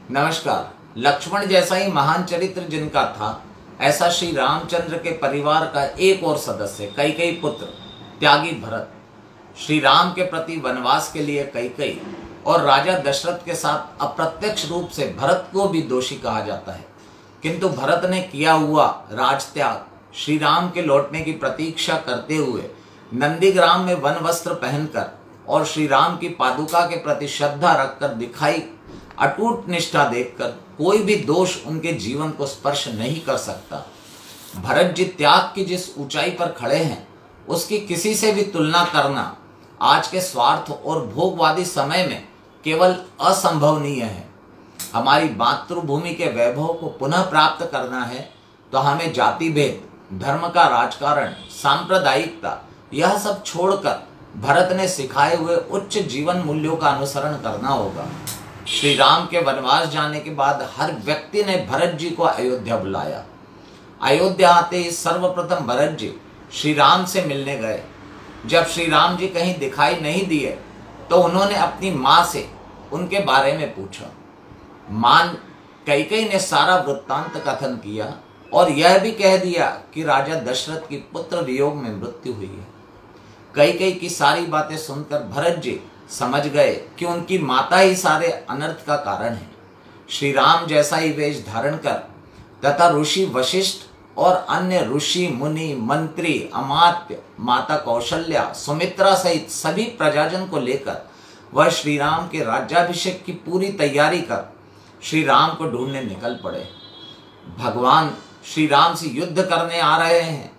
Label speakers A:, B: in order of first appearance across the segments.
A: नमस्कार। लक्ष्मण जैसा ही महान चरित्र जिनका था, ऐसा श्री रामचंद्र के परिवार का एक और सदस्य कैकेयी पुत्र त्यागी भरत श्री राम के प्रति वनवास के लिए कैकेयी और राजा दशरथ के साथ अप्रत्यक्ष रूप से भरत को भी दोषी कहा जाता है। किंतु भरत ने किया हुआ राजत्याग श्री राम के लौटने की प्रतीक्षा करते हुए नंदीग्राम में वन वस्त्र पहनकर और श्री राम की पादुका के प्रति श्रद्धा रखकर दिखाई अटूट निष्ठा देखकर कोई भी दोष उनके जीवन को स्पर्श नहीं कर सकता। भरत जी त्याग की जिस ऊंचाई पर खड़े हैं, उसकी किसी से भी तुलना करना आज के स्वार्थ और भोगवादी समय में केवल असंभवनीय है। हमारी मातृभूमि के वैभव को पुनः प्राप्त करना है तो हमें जाति भेद, धर्म का राजकारण, सांप्रदायिकता यह सब छोड़कर भरत ने सिखाए हुए उच्च जीवन मूल्यों का अनुसरण करना होगा। श्री राम के वनवास जाने के बाद हर व्यक्ति ने भरत जी को अयोध्या बुलाया। अयोध्या आते ही सर्वप्रथम भरत जी श्री राम से मिलने गए। जब श्री राम जी कहीं दिखाई नहीं दिए तो उन्होंने अपनी माँ से उनके बारे में पूछा। मां कैकेयी ने सारा वृत्तांत कथन किया और यह भी कह दिया कि राजा दशरथ की पुत्र वियोग में मृत्यु हुई है। कैकेयी की सारी बातें सुनकर भरत जी समझ गए कि उनकी माता ही सारे अनर्थ का कारण है। श्री राम जैसा ही वेश धारण कर तथा ऋषि वशिष्ठ और अन्य ऋषि मुनि मंत्री अमात्य माता कौशल्या सुमित्रा सहित सभी प्रजाजन को लेकर वह श्री राम के राज्याभिषेक की पूरी तैयारी कर श्री राम को ढूंढने निकल पड़े। भगवान श्री राम से युद्ध करने आ रहे हैं,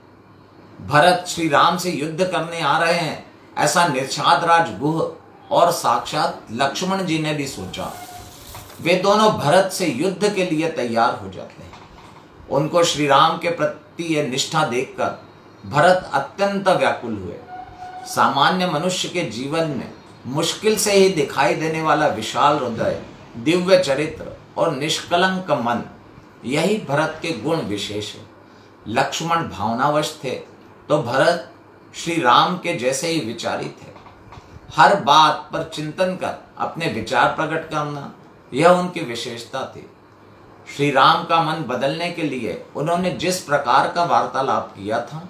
A: भरत श्री राम से युद्ध करने आ रहे हैं, ऐसा निषाद राज गुह और साक्षात लक्ष्मण जी ने भी सोचा। वे दोनों भरत से युद्ध के लिए तैयार हो जाते हैं। उनको श्री राम के प्रति यह निष्ठा देखकर भरत अत्यंत व्याकुल हुए। सामान्य मनुष्य के जीवन में मुश्किल से ही दिखाई देने वाला विशाल हृदय, दिव्य चरित्र और निष्कलंक मन, यही भरत के गुण विशेष है। लक्ष्मण भावनावश थे तो भरत श्री राम के जैसे ही विचारी थे। हर बात पर चिंतन कर अपने विचार प्रकट करना, यह उनकी विशेषता थी। श्री राम का मन बदलने के लिए उन्होंने जिस प्रकार का वार्तालाप किया था,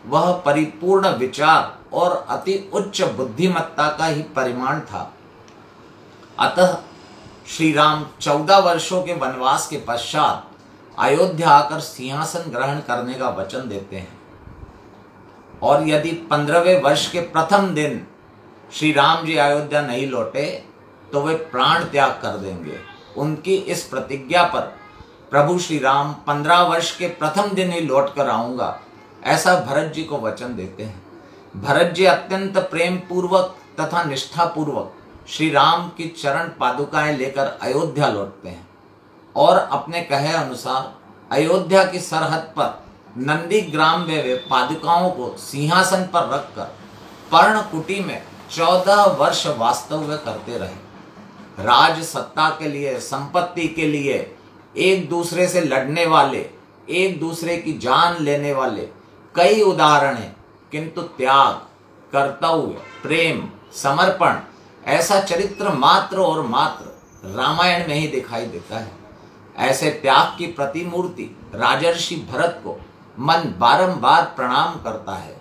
A: वह परिपूर्ण विचार और अति उच्च बुद्धिमत्ता का ही परिमाण था। अतः श्री राम 14 वर्षों के वनवास के पश्चात अयोध्या आकर सिंहासन ग्रहण करने का वचन देते हैं और यदि 15वें वर्ष के प्रथम दिन श्री राम जी अयोध्या नहीं लौटे तो वे प्राण त्याग कर देंगे। उनकी इस प्रतिज्ञा पर प्रभु श्री राम 15 वर्ष के प्रथम दिन ही लौट कर आऊंगा, ऐसा भरत जी को वचन देते हैं। भरत जी अत्यंत प्रेम पूर्वक तथा निष्ठा पूर्वक श्री राम की चरण पादुकाएं लेकर अयोध्या लौटते हैं और अपने कहे अनुसार अयोध्या की सरहद पर नंदीग्राम में वे पादुकाओं को सिंहासन पर रखकर पर्णकुटी में 14 वर्ष वास्तव्य करते रहे। राज सत्ता के लिए, संपत्ति के लिए एक दूसरे से लड़ने वाले, एक दूसरे की जान लेने वाले कई उदाहरण हैं, किंतु त्याग, कर्तव्य, प्रेम, समर्पण ऐसा चरित्र मात्र और मात्र रामायण में ही दिखाई देता है। ऐसे त्याग की प्रतिमूर्ति राजर्षि भरत को मन बारंबार प्रणाम करता है।